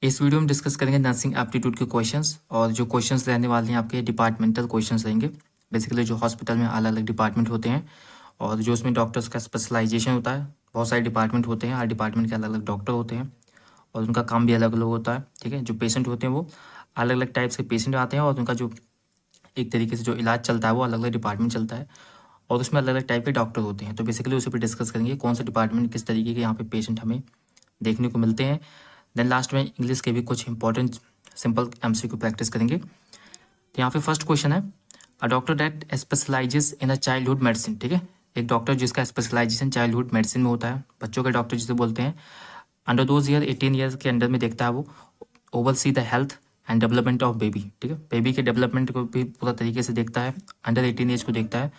इस वीडियो में डिस्कस करेंगे नर्सिंग एप्टीट्यूड के क्वेश्चंस और जो क्वेश्चंस रहने वाले हैं आपके डिपार्टमेंटल क्वेश्चंस रहेंगे। बेसिकली जो हॉस्पिटल में अलग अलग डिपार्टमेंट होते हैं और जो उसमें डॉक्टर्स का स्पेशलाइजेशन होता है। बहुत सारे डिपार्टमेंट होते हैं, हर डिपार्टमेंट के अलग अलग डॉक्टर होते हैं और उनका काम भी अलग अलग होता है। ठीक है, जो पेशेंट होते हैं वो अलग अलग टाइप्स के पेशेंट आते हैं और उनका जो एक तरीके से जो इलाज चलता है वो अलग अलग डिपार्टमेंट चलता है और उसमें अलग अलग टाइप के डॉक्टर होते हैं। तो बेसिकली उसी पर डिस्कस करेंगे कौन सा डिपार्टमेंट किस तरीके के यहाँ पे पेशेंट हमें देखने को मिलते हैं। देन लास्ट में इंग्लिश के भी कुछ इंपॉर्टेंट सिंपल एमसीक्यू प्रैक्टिस करेंगे। तो यहाँ पे फर्स्ट क्वेश्चन है, अ doctor that specialises in a childhood medicine. ठीक है, एक डॉक्टर जिसका स्पेशलाइजेशन चाइल्डहुड मेडिसिन में होता है, बच्चों के डॉक्टर जिसे बोलते हैं। अंडर दोज ईयर 18 ईयर्स के अंडर में देखता है वो। Over see the health and development of baby. ठीक है, बेबी के डेवलपमेंट को भी पूरा तरीके से देखता है, अंडर 18 एज को देखता है।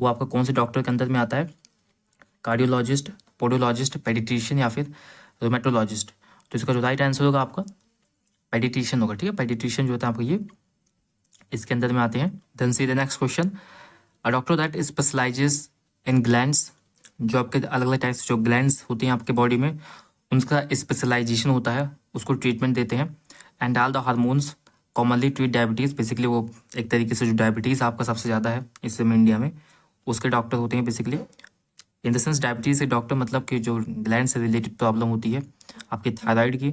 वो आपका कौन से डॉक्टर के अंदर में आता है? कार्डियोलॉजिस्ट, पोडोलॉजिस्ट, पेडिट्रिशियन या फिर रोमेटोलॉजिस्ट। तो इसका जो राइट आंसर होगा आपका पेडिट्रिशियन होगा। ठीक है, पेडिट्रिशियन जो होता है आपका ये इसके अंदर में आते हैं। Then see the next question, a doctor that specialises in glands. जो आपके अलग अलग टाइप्स जो ग्लैंड्स होती हैं आपके बॉडी में, उनका स्पेशलाइजेशन होता है, उसको ट्रीटमेंट देते हैं। And all the hormones commonly treat diabetes. Basically वो एक तरीके से जो डायबिटीज़ आपका सबसे ज़्यादा है इस समय इंडिया में, उसके डॉक्टर होते हैं basically. In the sense diabetes के डॉक्टर मतलब कि जो ग्लैंड से रिलेटेड प्रॉब्लम होती है, आपकी थायराइड की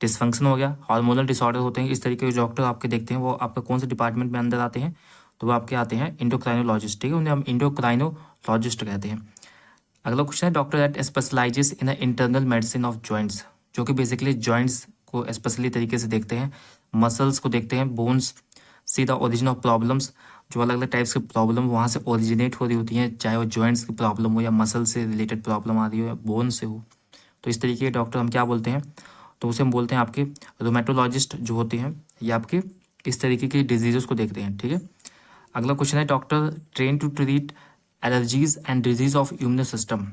डिसफंक्शन हो गया, हार्मोनल डिसऑर्डर होते हैं, इस तरीके के डॉक्टर आपके देखते हैं वो आपका कौन से डिपार्टमेंट में अंदर आते हैं? तो वो आपके आते हैं इंडोक्राइनोलॉजिस्ट। ठीक है, उन्हें हम इंडोक्राइनोलॉजिस्ट कहते हैं। अगला क्वेश्चन है, doctor that specialises in internal medicine of joints. जो कि बेसिकली जॉइंट्स को स्पेशली तरीके से देखते हैं, मसल्स को देखते हैं, bones, see the origin of problems. जो अलग अलग टाइप्स की प्रॉब्लम वहाँ से ओरिजिनेट हो रही होती हैं, चाहे वो जॉइंट्स की प्रॉब्लम हो या मसल से रिलेटेड प्रॉब्लम आ रही हो या बोन से हो, तो इस तरीके के डॉक्टर हम क्या बोलते हैं? तो उसे हम बोलते हैं आपके रोमेटोलॉजिस्ट जो होते हैं, ये आपके इस तरीके की डिजीज़ को देखते हैं। ठीक है, अगला क्वेश्चन है, doctor train to treat allergies and disease of immune system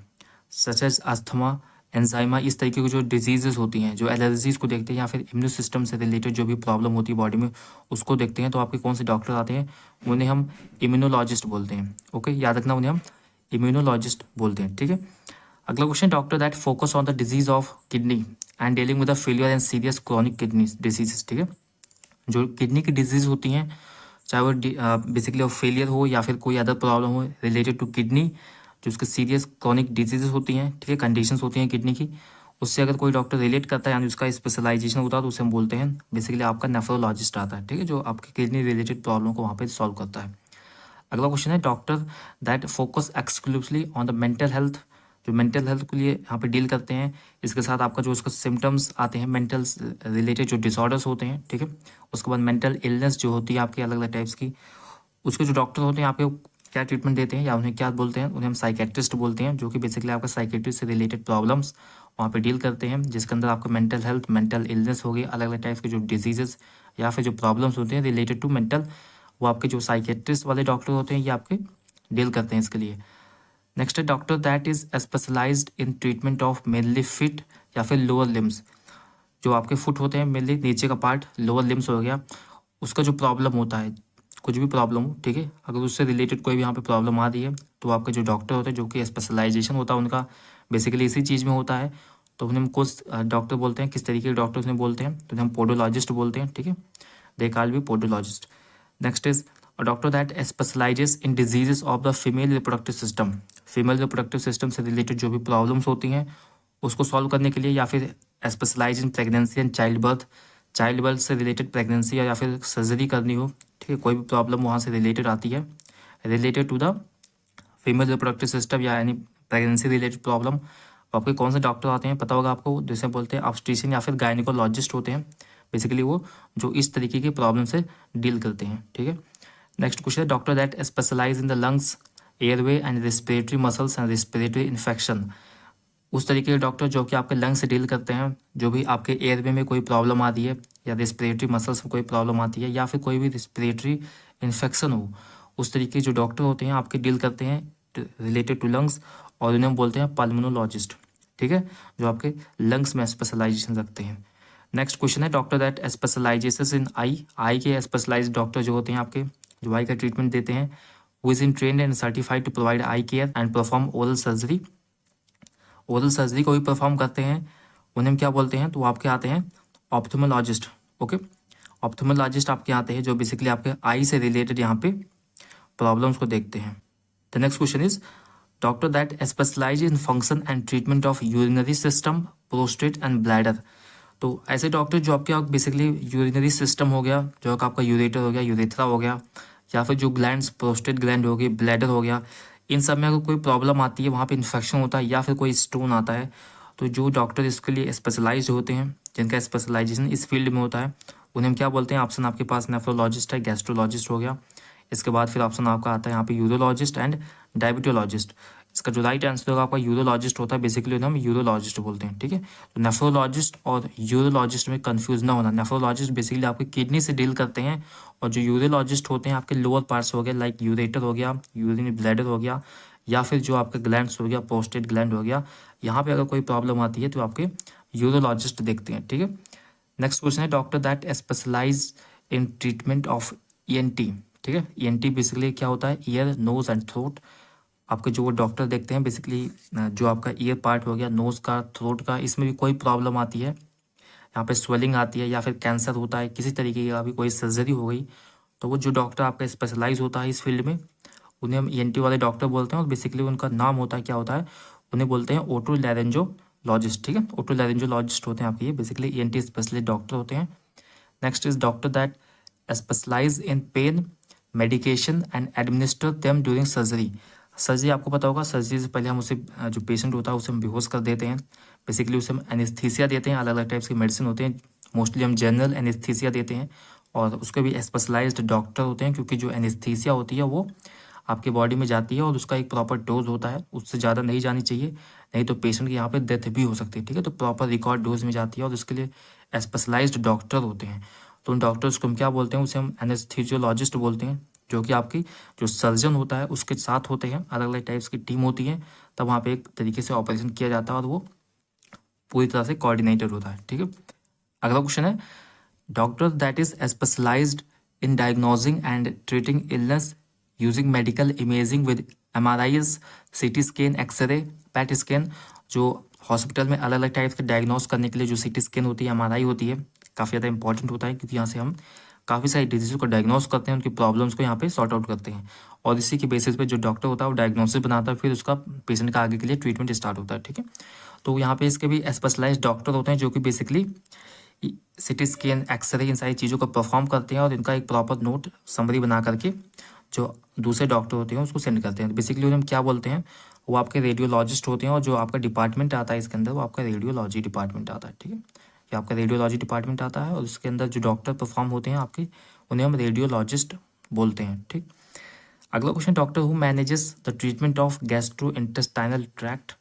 such as asthma, eczema. इस तरीके की जो डिजीजेज होती हैं, जो एलर्जीज को देखते हैं या फिर इम्यून सिस्टम से रिलेटेड जो भी प्रॉब्लम होती है बॉडी में, उसको देखते हैं। तो आपके कौन से डॉक्टर आते हैं? उन्हें हम इम्यूनोलॉजिस्ट बोलते हैं। ओके, याद रखना, उन्हें हम इम्यूनोलॉजिस्ट बोलते हैं। ठीक है, अगला question, doctor that focus on the disease of kidney and dealing with the failure and serious chronic kidney diseases. ठीक है, जो किडनी की डिजीज होती हैं, चाहे वो बेसिकली फेलियर हो या फिर कोई अदर प्रॉब्लम हो रिलेटेड टू किडनी, जो उसके सीरियस क्रॉनिक डिजीजेस होती हैं, ठीक है, कंडीशंस होती हैं किडनी की, उससे अगर कोई डॉक्टर रिलेट करता है यानी उसका स्पेशलाइजेशन होता है, तो उसे हम बोलते हैं बेसिकली आपका नेफ्रोलॉजिस्ट आता है। ठीक है, जो आपकी किडनी रिलेटेड प्रॉब्लम को वहाँ पर सॉल्व करता है। अगला क्वेश्चन है, doctor that focus exclusively on the mental health. जो मेंटल हेल्थ के लिए यहाँ पे डील करते हैं, इसके साथ आपका जो उसका सिम्टम्स आते हैं मेंटल रिलेटेड जो डिसऑर्डर्स होते हैं। ठीक है, उसके बाद मेंटल इलनेस जो होती है आपकी अलग अलग टाइप्स की, उसके जो डॉक्टर होते हैं आपके क्या ट्रीटमेंट देते हैं या उन्हें क्या बोलते हैं? उन्हें हम साइकेट्रिस्ट बोलते हैं, जो कि बेसिकली आपका साइकेट्रिस्ट से रिलेटेड प्रॉब्लम्स वहाँ पे डील करते हैं, जिसके अंदर आपका मेंटल हेल्थ, मेंटल इलनेस हो गई, अलग अलग टाइप्स के जो डिजीजेस या फिर जो प्रॉब्लम्स होते हैं रिलेटेड टू मेंटल, वो आपके जो साइकेट्रिस्ट वाले डॉक्टर होते हैं ये आपके डील करते हैं इसके लिए। नेक्स्ट है, doctor that is specialised in treatment of mainly feet या फिर लोअर लिम्स। जो आपके फुट होते हैं मेनली नीचे का पार्ट, लोअर लिम्स हो गया, उसका जो प्रॉब्लम होता है, कुछ भी प्रॉब्लम हो, ठीक है, अगर उससे रिलेटेड कोई भी यहाँ पे प्रॉब्लम आ रही है, तो आपके जो डॉक्टर होते हैं जो कि स्पेशलाइजेशन होता है उनका बेसिकली इसी चीज़ में होता है, तो उन्हें हम कुछ डॉक्टर बोलते हैं। किस तरीके के डॉक्टर उन्हें बोलते हैं? तो हम पोडोलॉजिस्ट बोलते हैं। ठीक है, they call be podologist. Next is a doctor that specialises in diseases of the female reproductive system. Female reproductive system से रिलेटेड जो भी प्रॉब्लम्स होती हैं उसको सॉल्व करने के लिए, या फिर specialise in pregnancy and child birth से रिलेटेड प्रेगनेंसी या फिर सर्जरी करनी हो, ठीक है, कोई भी प्रॉब्लम वहाँ से रिलेटेड आती है related to the female reproductive system या यानी प्रेगनेंसी रिलेटेड प्रॉब्लम, आपके कौन से डॉक्टर आते हैं पता होगा आपको? जैसे बोलते हैं ऑब्स्ट्रिशियन या फिर गायनिकोलॉजिस्ट होते हैं। बेसिकली वो जो इस तरीके की प्रॉब्लम से डील करते हैं। ठीक है, नेक्स्ट क्वेश्चन है, doctor that specialise in the lungs, airway and respiratory muscles and respiratory infection. उस तरीके के डॉक्टर जो कि आपके लंग्स से डील करते हैं, जो भी आपके एयरवे में कोई प्रॉब्लम आती है या रेस्पिरेटरी मसल्स में कोई प्रॉब्लम आती है या फिर कोई भी रेस्पिरेटरी इन्फेक्शन हो, उस तरीके के जो डॉक्टर होते हैं आपके डील करते हैं रिलेटेड टू लंग्स, और उन्हें हम बोलते हैं पल्मोनोलॉजिस्ट। ठीक है, जो आपके लंग्स में स्पेशलाइजेशन रखते हैं। नेक्स्ट क्वेश्चन है, डॉक्टर दैट स्पेशलाइजेशन इन आई के स्पेशलाइज डॉक्टर जो होते हैं आपके जो आई का ट्रीटमेंट देते हैं, who is in trained and certified to provide eye care and perform oral surgery. Oral surgery को भी परफॉर्म करते हैं, उन्हें हम क्या बोलते हैं? तो वो आपके आते हैं ऑप्थेमोलॉजिस्ट। ओके, ऑप्थेमोलॉजिस्ट आपके आते हैं जो बेसिकली आपके आई से रिलेटेड यहाँ पे प्रॉब्लम्स को देखते हैं। The next question is doctor that specialise in function and treatment of urinary system, prostate and bladder. तो ऐसे डॉक्टर जो आपके बेसिकली यूरिनरी सिस्टम हो गया, जो आपका यूरेटर हो गया, यूरेथ्रा हो गया, या फिर जो ग्लैंड्स, प्रोस्टेट ग्लैंड हो गई, ब्लैडर हो गया, इन सब में अगर कोई प्रॉब्लम आती है, वहाँ पे इन्फेक्शन होता है या फिर कोई स्टोन आता है, तो जो डॉक्टर इसके लिए स्पेशलाइज्ड होते हैं, जिनका स्पेशलाइजेशन इस फील्ड में होता है, उन्हें हम क्या बोलते हैं? ऑप्शन आपके पास नेफ्रोलॉजिस्ट है, गैस्ट्रोलॉजिस्ट हो गया। इसके बाद फिर ऑप्शन आपका आता है यहाँ पे यूरोलॉजिस्ट एंड डायबिटोलॉजिस्ट। इसका जो राइट आंसर होगा आपका यूरोलॉजिस्ट होता है, बेसिकली उन्हें हम यूरोलॉजिस्ट बोलते हैं। ठीक है, तो नेफ्रोलॉजिस्ट और यूरोलॉजिस्ट में कंफ्यूज ना होना। नेफ्रोलॉजिस्ट बेसिकली आपके किडनी से डील करते हैं, और जो यूरोलॉजिस्ट होते हैं आपके लोअर पार्ट्स हो गए, लाइक यूरेटर हो गया, यूरिनरी ब्लैडर हो गया, या फिर जो आपका ग्लैंड्स हो गया, प्रोस्टेट ग्लैंड हो गया, यहाँ पे अगर कोई प्रॉब्लम आती है तो आपके यूरोलॉजिस्ट देखते हैं। ठीक है, नेक्स्ट क्वेश्चन है doctor that specialise in treatment of ENT। ठीक है, ENT बेसिकली क्या होता है? Ear, nose and throat. आपके जो वो डॉक्टर देखते हैं बेसिकली जो आपका ईयर पार्ट हो गया, नोज का, थ्रोट का, इसमें भी कोई प्रॉब्लम आती है, यहाँ पे स्वेलिंग आती है या फिर कैंसर होता है, किसी तरीके की अभी कोई सर्जरी हो गई, तो वो जो डॉक्टर आपका स्पेशलाइज होता है इस फील्ड में, उन्हें हम ENT वाले डॉक्टर बोलते हैं। और बेसिकली उनका नाम होता है, क्या होता है, उन्हें बोलते हैं ओटोलैरिंजोलॉजिस्ट। ठीक है, ओटोलैरिंजोलॉजिस्ट होते हैं आपके, ये बेसिकली ENT स्पेशलिस्ट डॉक्टर होते हैं। Next is doctor that specialise in pain medication and administer them during surgery. Surgery आपको पता होगा, सर्जरी से पहले हम उसे जो पेशेंट होता है उसे हम बेहोश कर देते हैं, बेसिकली उसे हम एनेस्थीसिया देते हैं। अलग अलग टाइप्स की मेडिसिन होते हैं, मोस्टली हम जनरल एनेस्थीसिया देते हैं, और उसके भी स्पेशलाइज्ड डॉक्टर होते हैं, क्योंकि जो एनेस्थीसिया होती है वो आपके बॉडी में जाती है और उसका एक प्रॉपर डोज होता है, उससे ज़्यादा नहीं जानी चाहिए, नहीं तो पेशेंट की यहाँ पे डेथ भी हो सकती है। ठीक है, तो प्रॉपर रिकॉर्ड डोज में जाती है और उसके लिए स्पेशलाइज्ड डॉक्टर होते हैं। तो उन डॉक्टर्स को हम क्या बोलते हैं? उसे हम एनेस्थीसियोलॉजिस्ट बोलते हैं, जो कि आपकी जो सर्जन होता है उसके साथ होते हैं, अलग अलग टाइप्स की टीम होती है, तब वहाँ पे एक तरीके से ऑपरेशन किया जाता है और वो पूरी तरह से कोऑर्डिनेटेड होता है। ठीक है, अगला क्वेश्चन है doctor that is specialised in diagnosing and treating illness using medical imaging with MRIs, CT scan, X ray, PET scan. जो हॉस्पिटल में अलग अलग टाइप्स के डायग्नोस करने के लिए जो CT स्कैन होती है, MRI होती है, काफ़ी ज़्यादा इंपॉर्टेंट होता है, क्योंकि यहाँ से हम काफ़ी सारी डिजीज़ को डायग्नोस करते हैं, उनकी प्रॉब्लम्स को यहाँ पे सॉर्ट आउट करते हैं, और इसी के बेसिस पे जो डॉक्टर होता है वो डायग्नोसिस बनाता है, फिर उसका पेशेंट का आगे के लिए ट्रीटमेंट स्टार्ट होता है। ठीक है, तो यहाँ पे इसके भी स्पेशलाइज्ड डॉक्टर होते हैं, जो कि बेसिकली CT स्कैन, एक्सरे, इन सारी चीज़ों को परफॉर्म करते हैं, और इनका एक प्रॉपर नोट समरी बना करके जो दूसरे डॉक्टर होते हैं उसको सेंड करते हैं। बेसिकली उन्हें हम क्या बोलते हैं? वो आपके रेडियोलॉजिस्ट होते हैं, और जो आपका डिपार्टमेंट आता है इसके अंदर वो आपका रेडियोलॉजी डिपार्टमेंट आता है। ठीक है, ये आपका रेडियोलॉजी डिपार्टमेंट आता है, और उसके अंदर जो डॉक्टर परफॉर्म होते हैं आपके, उन्हें हम रेडियोलॉजिस्ट बोलते हैं। ठीक, अगला question doctor who manages the treatment of gastro intestinal tract.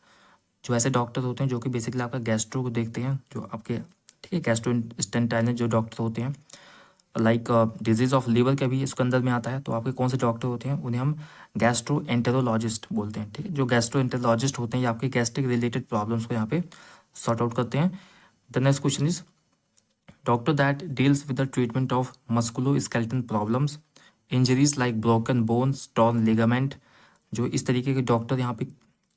जो ऐसे डॉक्टर होते हैं जो कि बेसिकली आपका गैस्ट्रो को देखते हैं, जो आपके, ठीक है, गैस्ट्रो इंटेस्टाइनल जो डॉक्टर होते हैं, लाइक डिजीज ऑफ लीवर का भी इसके अंदर में आता है, तो आपके कौन से डॉक्टर होते हैं? उन्हें हम गैस्ट्रोएंटेरोलॉजिस्ट बोलते हैं। ठीक है, जो गैस्ट्रोएंटेरोलॉजिस्ट होते हैं ये आपके गैस्ट्रिक रिलेटेड प्रॉब्लम्स को यहाँ पे सॉर्ट आउट करते हैं। The next question is doctor that deals with the treatment of musculoskeletal problems, injuries like broken bones, torn ligament. जो इस तरीके के डॉक्टर यहाँ पे,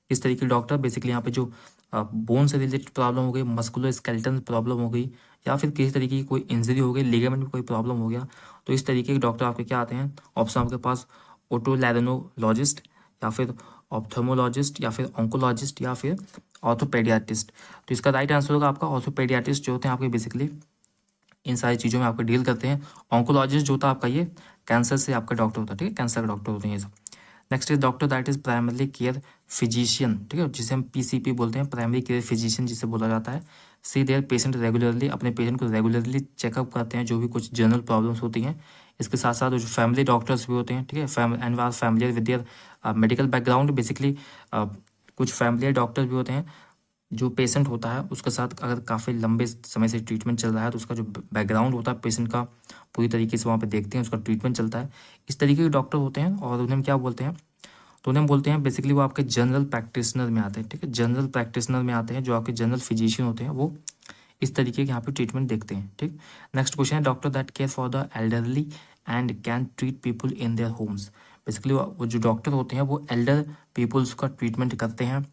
इस तरीके के डॉक्टर बेसिकली यहाँ पे जो बोन से रिलेटेड प्रॉब्लम हो गई, मस्कुलोस्केलेटल प्रॉब्लम हो गई, या फिर किसी तरीके की कोई इंजरी हो गई, लिगामेंट में कोई प्रॉब्लम हो गया, तो इस तरीके के डॉक्टर आपके क्या आते हैं? ऑप्शन आपके पास ओटोलैरिंगोलॉजिस्ट, या फिर ऑप्थेमोलॉजिस्ट, या फिर ऑन्कोलॉजिस्ट, या फिर ऑर्थोपेडियाट्रिस्ट। तो इसका राइट आंसर होगा आपका ऑर्थोपेडियाट्रिस्ट, जो होते हैं आपके बेसिकली इन सारी चीज़ों में आपको डील करते हैं। ऑन्कोलॉजिस्ट जो होता है आपका ये कैंसर से आपका डॉक्टर होता है। ठीक है, कैंसर का डॉक्टर होते हैं ये सब। Next is doctor that is primary care physician. ठीक है, जिसे हम PCP बोलते हैं, प्राइमरी केयर फिजिशियन जिसे बोला जाता है। सी देयर पेशेंट रेगुलरली, अपने पेशेंट को रेगुलरली चेकअप करते हैं, जो भी कुछ जनरल प्रॉब्लम्स होती हैं। इसके साथ साथ जो फैमिली डॉक्टर्स भी होते हैं, ठीक है, and are familiar with their medical background. Basically कुछ फैमिलियर डॉक्टर्स भी होते हैं, जो पेशेंट होता है उसके साथ अगर काफ़ी लंबे समय से ट्रीटमेंट चल रहा है, तो उसका जो बैकग्राउंड होता है पेशेंट का पूरी तरीके से वहाँ पे देखते हैं, उसका ट्रीटमेंट चलता है। इस तरीके के डॉक्टर होते हैं, और उन्हें हम क्या बोलते हैं? तो उन्हें बोलते हैं बेसिकली वो आपके जनरल प्रैक्टिशनर में आते हैं। ठीक है, जनरल प्रैक्टिशनर में आते हैं, जो आपके जनरल फिजिशियन होते हैं वो इस तरीके के यहाँ पे ट्रीटमेंट देखते हैं। ठीक, नेक्स्ट क्वेश्चन है doctor that care for the elderly and can treat people in their homes. Basically वो जो डॉक्टर होते हैं वो एल्डर पीपल्स का ट्रीटमेंट करते हैं,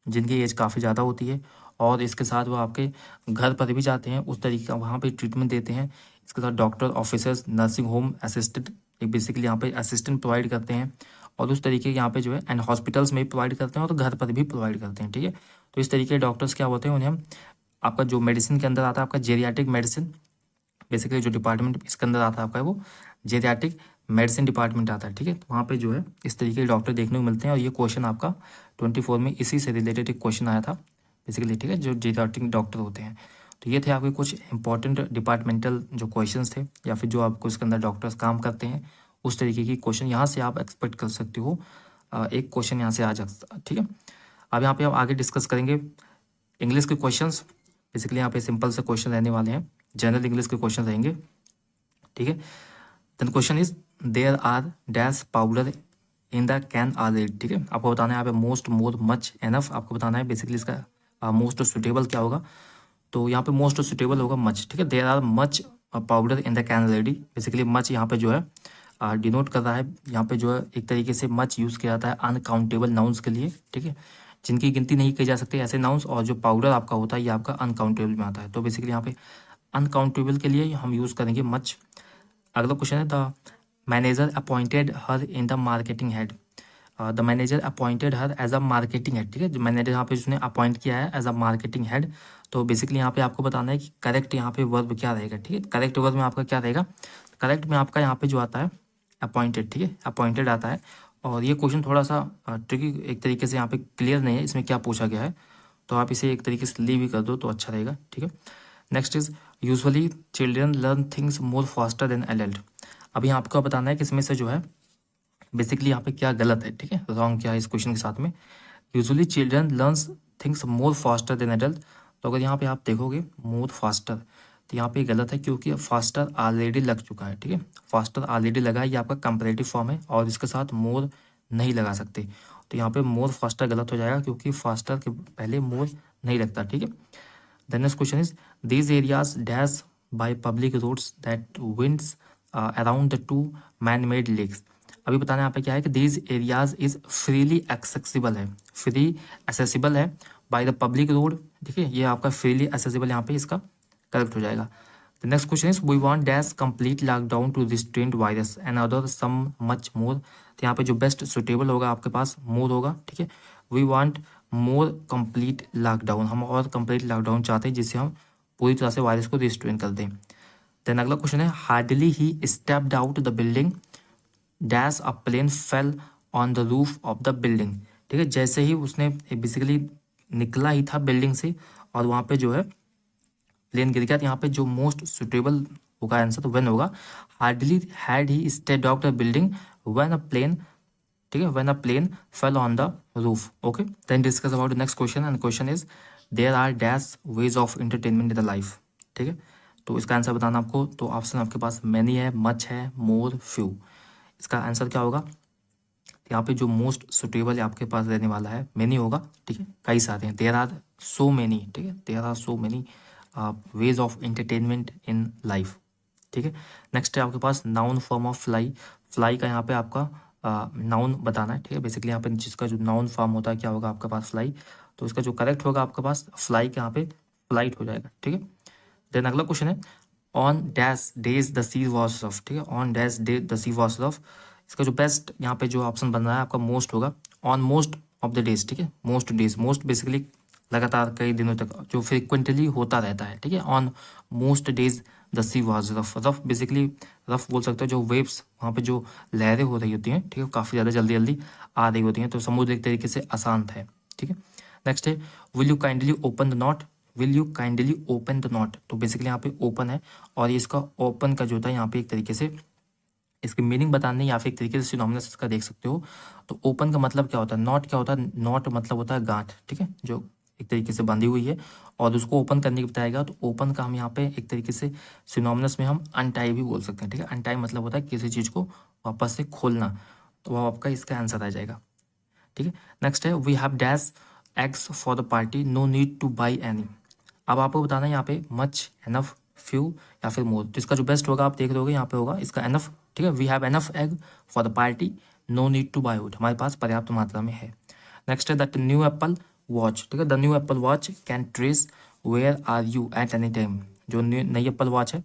जिनकी एज काफ़ी ज़्यादा होती है, और इसके साथ वो आपके घर पर भी जाते हैं, उस तरीके का वहाँ पे ट्रीटमेंट देते हैं। इसके साथ doctor, officers, nursing home assistant, एक बेसिकली यहाँ पे असिस्टेंट प्रोवाइड करते हैं, और उस तरीके के यहाँ पे जो है एंड हॉस्पिटल्स में भी प्रोवाइड करते हैं और घर पर भी प्रोवाइड करते हैं, ठीक है। तो इस तरीके के डॉक्टर्स क्या होते हैं, उन्हें हम आपका जो मेडिसिन के अंदर आता है आपका जेरियाट्रिक मेडिसिन, बेसिकली जो डिपार्टमेंट इसके अंदर आता है आपका वो जेरियाट्रिक मेडिसिन डिपार्टमेंट आता है, ठीक है। तो वहाँ पे जो है इस तरीके के डॉक्टर देखने को मिलते हैं, और ये क्वेश्चन आपका 24 में इसी से रिलेटेड एक क्वेश्चन आया था बेसिकली, ठीक है, जो जेरियाट्रिक डॉक्टर होते हैं। तो ये थे आपके कुछ इंपॉर्टेंट डिपार्टमेंटल जो क्वेश्चंस थे, या फिर जो आपको इसके अंदर डॉक्टर्स काम करते हैं उस तरीके की क्वेश्चन यहाँ से आप एक्सपेक्ट कर सकते हो। एक क्वेश्चन यहाँ से आ सकता, ठीक है। अब यहाँ पे हम आगे डिस्कस करेंगे इंग्लिश के क्वेश्चंस। बेसिकली यहाँ पे सिंपल से क्वेश्चन रहने वाले हैं, जनरल इंग्लिश के क्वेश्चन रहेंगे, ठीक है। Then question is there are dash powder in the can already, ठीक है। आपको बताना है यहाँ पे मोस्ट, मोर, मच, एनफ, आपको बताना है बेसिकली इसका मोस्ट सुटेबल क्या होगा। तो यहाँ पे मोस्ट सुटेबल होगा मच, ठीक है। There are much powder in the can already, basically much यहाँ पे जो है डिनोट कर रहा है, यहाँ पे जो है एक तरीके से मच यूज़ किया जाता है अनकाउंटेबल नाउन्स के लिए, ठीक है, जिनकी गिनती नहीं की जा सकती ऐसे नाउन्स, और जो पाउडर आपका होता है ये आपका अनकाउंटेबल में आता है। तो बेसिकली यहाँ पे अनकाउंटेबल के लिए हम यूज़ करेंगे मच। अगला क्वेश्चन है the manager appointed her in the marketing head, the manager appointed her as a marketing head, ठीक है। जो मैनेजर यहाँ पे जिसने अपॉइंट किया है एज अ मार्केटिंग हेड, तो बेसिकली यहाँ पे आपको बताना है कि करेक्ट यहाँ पे वर्ब क्या रहेगा, ठीक है। करेक्ट वर्ब में आपका क्या रहेगा, करेक्ट में आपका यहाँ पे जो आता है अपॉइंटेड, ठीक है, अपॉइंटेड आता है। और ये क्वेश्चन थोड़ा सा ट्रिकी एक तरीके से यहाँ पे क्लियर नहीं है इसमें क्या पूछा गया है, तो आप इसे एक तरीके से लीव भी कर दो तो अच्छा रहेगा, ठीक है। Next is usually children learn things more faster than adult. अभी आपको बताना है कि इसमें से जो है बेसिकली यहाँ पे क्या गलत है, ठीक है, रॉन्ग क्या है इस क्वेश्चन के साथ में। Usually children learns things more faster than adult, तो अगर यहाँ पे आप देखोगे मोर फास्टर, तो यहाँ पे गलत है क्योंकि फास्टर ऑलरेडी लग चुका है, ठीक है। फास्टर ऑलरेडी लगा है, ये आपका कंपैरेटिव फॉर्म है, और इसके साथ मोर नहीं लगा सकते, तो यहाँ पे मोर फास्टर गलत हो जाएगा क्योंकि फास्टर के पहले मोर नहीं लगता, ठीक है। The next question is these areas dash by public roads that winds around the two man-made lakes। अभी बताना यहाँ पे क्या है कि these areas is freely accessible है, फ्री accessible है by the public road, ठीक है, ये आपका freely accessible यहाँ पे इसका करेक्ट हो जाएगा। The next question is we want dash complete lockdown to restrain virus and other some much more। तो यहाँ पे जो बेस्ट सुटेबल होगा आपके पास मोर होगा, ठीक है। We want more complete lockdown, हम और कंप्लीट लॉकडाउन चाहते हैं जिससे हम पूरी तरह से वायरस को रिस्ट्रेन कर दें। देन अगला क्वेश्चन है hardly he stepped out the building dash a plane fell on the roof of the building, ठीक है। जैसे ही उसने बेसिकली निकला ही था बिल्डिंग से और वहाँ पे जो है प्लेन गिर गया, तो यहाँ पे जो मोस्ट सुटेबल होगा आंसर तो व्हेन होगा। Hardly had he stepped out the building when a plane, ठीक है, when a plane fell on the roof, okay. Then discuss about the next question and question is there are dash ways of entertainment in the life, ठीक है। तो इसका answer बताना आपको, तो option आपके पास मैनी है, मच है, मोर, फ्यू। इसका आंसर क्या होगा, यहाँ पे जो मोस्ट सुटेबल आपके पास रहने वाला है मैनी होगा, ठीक है। कई सारे हैं, देयर आर सो मैनी, ठीक है, there are so many ways of entertainment in life, ठीक है। नेक्स्ट है आपके पास noun form of fly, fly का यहाँ पे आपका नाउन बताना है, ठीक है। बेसिकली यहाँ पे जिसका जो नाउन फॉर्म होता है क्या होगा आपके पास फ्लाई, तो इसका जो करेक्ट होगा आपके पास फ्लाई के यहाँ पे फ्लाइट हो जाएगा, ठीक है। देन अगला क्वेश्चन है on dash days the sea was rough, ठीक है, on dash day the sea was rough. इसका जो बेस्ट यहाँ पे जो ऑप्शन बन रहा है आपका मोस्ट होगा, on most of the days, ठीक है। मोस्ट डेज, मोस्ट बेसिकली लगातार कई दिनों तक जो फ्रिक्वेंटली होता रहता है, ठीक है। On most days the she was rough, rough basically rough बोल सकते हो, जो वेव्स वहाँ पे जो लहरें हो रही होती हैं, ठीक है, काफ़ी ज़्यादा जल्दी जल्दी आ रही होती हैं, तो समुद्र एक तरीके से अशांत है, ठीक है। नेक्स्ट है will you kindly open the not, will you kindly open the not, तो बेसिकली यहाँ पे ओपन है, और ये इसका ओपन का जो होता है यहाँ पे एक तरीके से इसकी मीनिंग बताने या फिर एक तरीके से सिनोनिमस इसका देख सकते हो। तो ओपन का मतलब क्या होता है, नॉट क्या होता है, नॉट मतलब होता है गांठ, ठीक है, जो एक तरीके से बंधी हुई है और उसको ओपन करने की बताएगा, तो ओपन का हम यहाँ पे एक तरीके से सिनोनिमस में हम अनटाई भी बोल सकते हैं, ठीक है। अनटाई मतलब होता है किसी चीज़ को वापस से खोलना, तो वह आपका इसका आंसर आ जाएगा, ठीक है। नेक्स्ट है we have dash eggs for the party no need to buy any. अब आपको बताना है यहाँ पे मच, एनफ, फ्यू या फिर मोर, तो इसका जो बेस्ट होगा आप देख लोगे यहाँ पे होगा इसका एनफ, ठीक है। We have enough egg for the party no need to buy wood, हमारे पास पर्याप्त मात्रा में है। नेक्स्ट है दैट न्यू एप्पल वॉच, ठीक है, the new Apple watch can trace where are you at any time. जो नई एप्पल वॉच है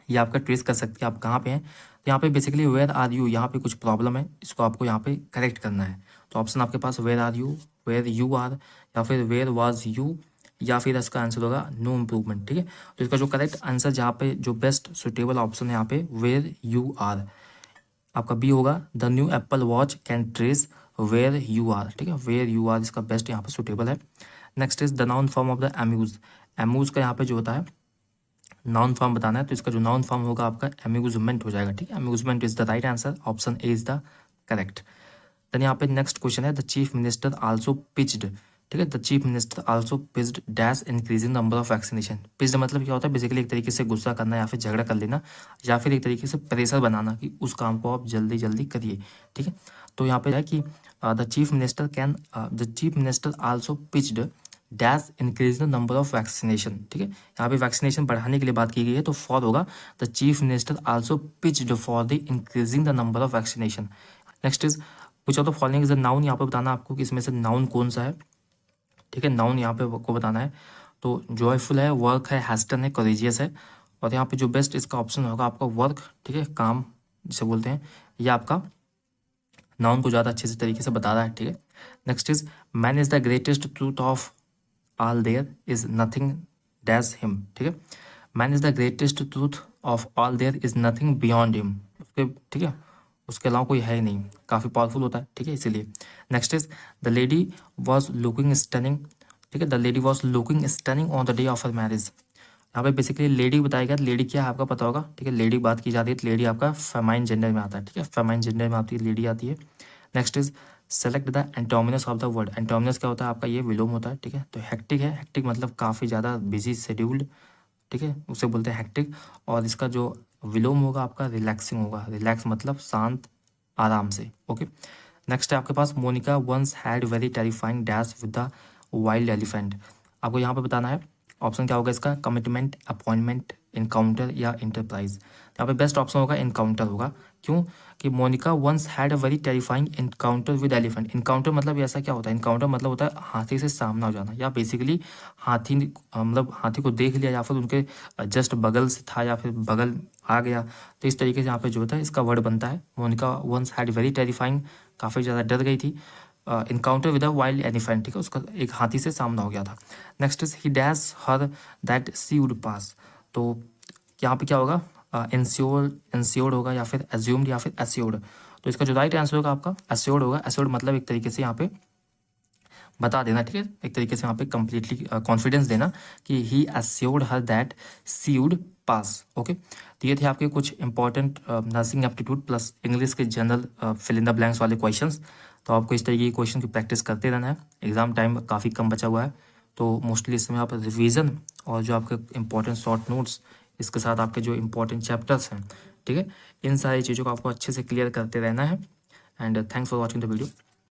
ये आपका ट्रेस कर सकती है आप कहाँ पे हैं। तो यहाँ पे बेसिकली वेयर आर यू, यहाँ पे कुछ प्रॉब्लम है, इसको आपको यहाँ पे करेक्ट करना है। तो ऑप्शन आपके पास where are you, where you are, या फिर वेयर वाज यू, या फिर इसका आंसर होगा नो इम्प्रूवमेंट, ठीक है। तो इसका जो करेक्ट आंसर जहाँ पे जो बेस्ट सुटेबल ऑप्शन है यहाँ पे वेयर यू आर, आपका बी होगा, the new Apple watch can trace where you are, ठीक है, वेयर यू आर इसका बेस्ट यहाँ पे सुटेबल है। Next is the noun form of the amuse. Amuse का यहाँ पे जो होता है नाउन फॉर्म बताना है, तो इसका जो नाउन फॉर्म होगा आपका एम्यूजमेंट हो जाएगा, ठीक है, amusement is the right answer, option A is the correct. देन यहाँ पे नेक्स्ट क्वेश्चन है the chief minister also pitched, ठीक है, the chief minister also pitched dash increasing number of vaccination. Pitched मतलब क्या होता है, बेसिकली एक तरीके से गुस्सा करना या फिर झगड़ा कर लेना, या फिर एक तरीके से प्रेशर बनाना कि उस काम को आप जल्दी जल्दी करिए, ठीक है। तो यहाँ पे है कि the chief minister also pitched dash increase the number of vaccination, ठीक है, यहाँ पे वैक्सीनेशन बढ़ाने के लिए बात की गई है, तो फॉर होगा the chief minister also pitched for the increasing the number of vaccination. Next is which of the following is the noun, यहाँ पे बताना आपको कि इसमें से नाउन कौन सा है, ठीक है, नाउन यहाँ पे आपको बताना है। तो जॉयफुल है, वर्क है, हैस्टन है, कोरेजियस है, और यहाँ पे जो बेस्ट इसका ऑप्शन होगा आपका वर्क, ठीक है, काम जिसे बोलते हैं, यह आपका नाउन को ज़्यादा अच्छे से तरीके से बता रहा है, ठीक है। Next is man is the greatest truth of all there is nothing dash him, ठीक है, man is the greatest truth of all there is nothing beyond him, उसके, ठीक है, उसके अलावा कोई है ही नहीं, काफ़ी पावरफुल होता है, ठीक है, इसीलिए। Next is the lady was looking stunning, ठीक है, the lady was looking stunning on the day of her marriage. यहाँ पे बेसिकली लेडी बताया गया, लेडी क्या है आपका पता होगा, ठीक है, लेडी बात की जाती है, तो लेडी आपका फेमाइन जेंडर में आता है, ठीक है, फेमाइन जेंडर में आती है, लेडी आती है। Next is select the antonyms of the word. Antonyms क्या होता है आपका, ये विलोम होता है, ठीक है। तो हेक्टिक है, हेक्टिक मतलब काफ़ी ज़्यादा बिजी शेड्यूल्ड, ठीक है, उसे बोलते हैं हेक्टिक। और इसका जो विलोम होगा आपका रिलैक्सिंग होगा, रिलैक्स मतलब शांत, आराम से, ओके। नेक्स्ट है आपके पास Monica once had very terrifying dash with the wild elephant. आपको यहाँ पे बताना है ऑप्शन क्या होगा इसका, कमिटमेंट, अपॉइंटमेंट, इनकाउंटर या इंटरप्राइज। यहाँ पे बेस्ट ऑप्शन होगा इनकाउंटर होगा, क्यों कि Monica once had a very terrifying encounter with elephant. Encounter मतलब ऐसा क्या होता है, इनकाउंटर मतलब होता है हाथी से सामना हो जाना, या बेसिकली हाथी मतलब हाथी को देख लिया या फिर उनके जस्ट बगल से था या फिर बगल आ गया, तो इस तरीके से यहाँ पे जो होता है इसका वर्ड बनता है। Monika once had very terrifying, काफ़ी ज़्यादा डर गई थी, encounter with a wild elephant, ठीक है, उसका एक हाथी से सामना हो गया था। Next is he dash her that she would pass. तो यहाँ पे क्या होगा, इंश्योर्ड होगा या फिर एज्यूम्ड या फिर एश्योर्ड। तो इसका जो राइट आंसर होगा आपका एश्योर्ड होगा। एश्योर्ड मतलब एक तरीके से यहाँ पे बता देना, ठीक है, एक तरीके से यहाँ पे कंप्लीटली कॉन्फिडेंस देना कि he assured her that she would pass, okay. तो ये थे आपके कुछ important nursing aptitude plus English के general fill in the blanks वाले क्वेश्चंस। तो आपको इस तरीके के क्वेश्चन की प्रैक्टिस करते रहना है, एग्जाम टाइम काफ़ी कम बचा हुआ है, तो मोस्टली इसमें आप रिवीजन और जो आपके इंपॉर्टेंट शॉर्ट नोट्स, इसके साथ आपके जो इंपॉर्टेंट चैप्टर्स हैं, ठीक है, इन सारी चीज़ों को आपको अच्छे से क्लियर करते रहना है। And thanks for watching the video.